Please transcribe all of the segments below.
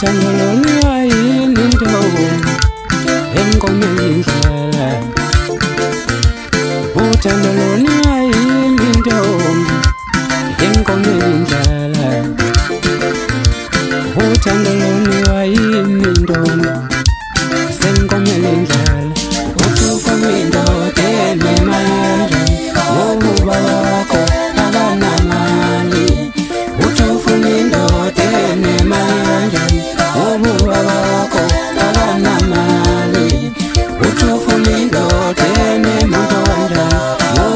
uthando lona yini intombi enkomeni indlela, uthando lona yini intombi enkomeni indlela, uthando lona yini intombi senkomeni indlela, utufuna indoda enemali ngoba wakho akanamali, utufuna indoda enemali ngoba wakho akanamali, utufuna indoda enemondola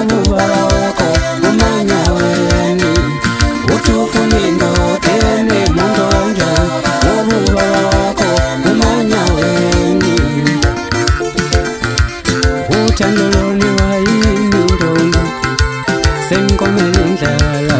ngoba wakho umanyaweni, utufuna indoda enemondola ngoba wakho umanyaweni, uthando lona yini intombi senkomeni indlela,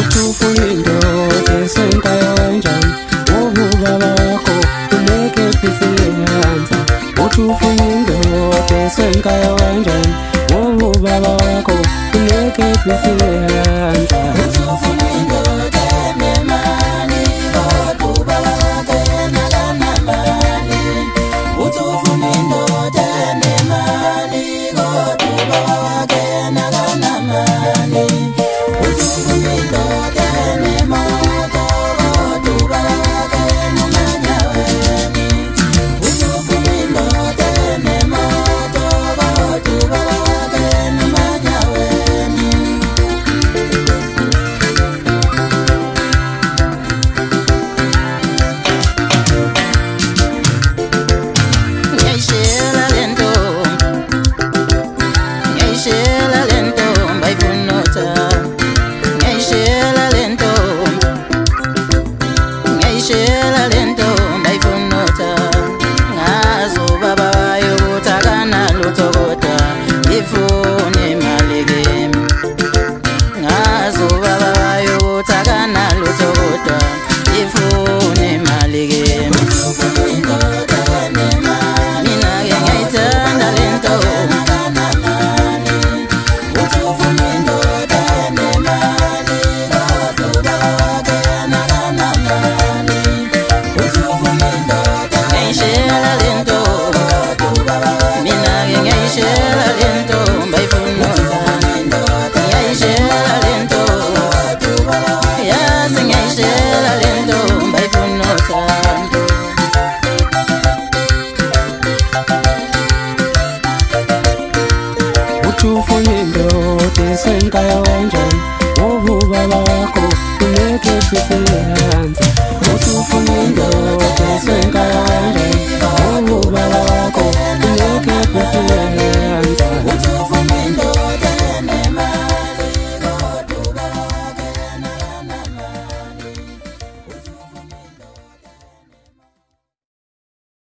utufuna indoda esenkayo kanjani ngoba wakho uneke phisileyanza, utufuna indoda esenkayo kanjani ngoba wakho uneke phisileyanza, utufuna indoda enemali ngoba wakho akanamali, utufuna indoda enemali ngoba wakho akanamali, utufuna indoda enemoto ngoba wakho umanyaweni, utufuna indoda enemoto ngoba wakho umanyaweni. Ngiyayishela lento, ngiyayishela lento bayifuna uthando, ngiyayishela lento, ngiyayishela lento bayifuna uthando, ngazi ubaba wayo ukuthi akanalutho kodwa ifuna imali kimi, ngazi ubaba wayo ukuthi akanalutho kodwa ifuna imali kimi, mina-ke ngiyayithanda lento, ngiyayishela lento, mina-ke ngiyayishela lento bayifuna uthando, ngiyayishela lento, yazi ngiyayishela lento bayifuna uthando. Utufuna indoda esenkayo kanjani ngoba wakho uneke phisileyanza, utufuna indoda esenkayo kanjani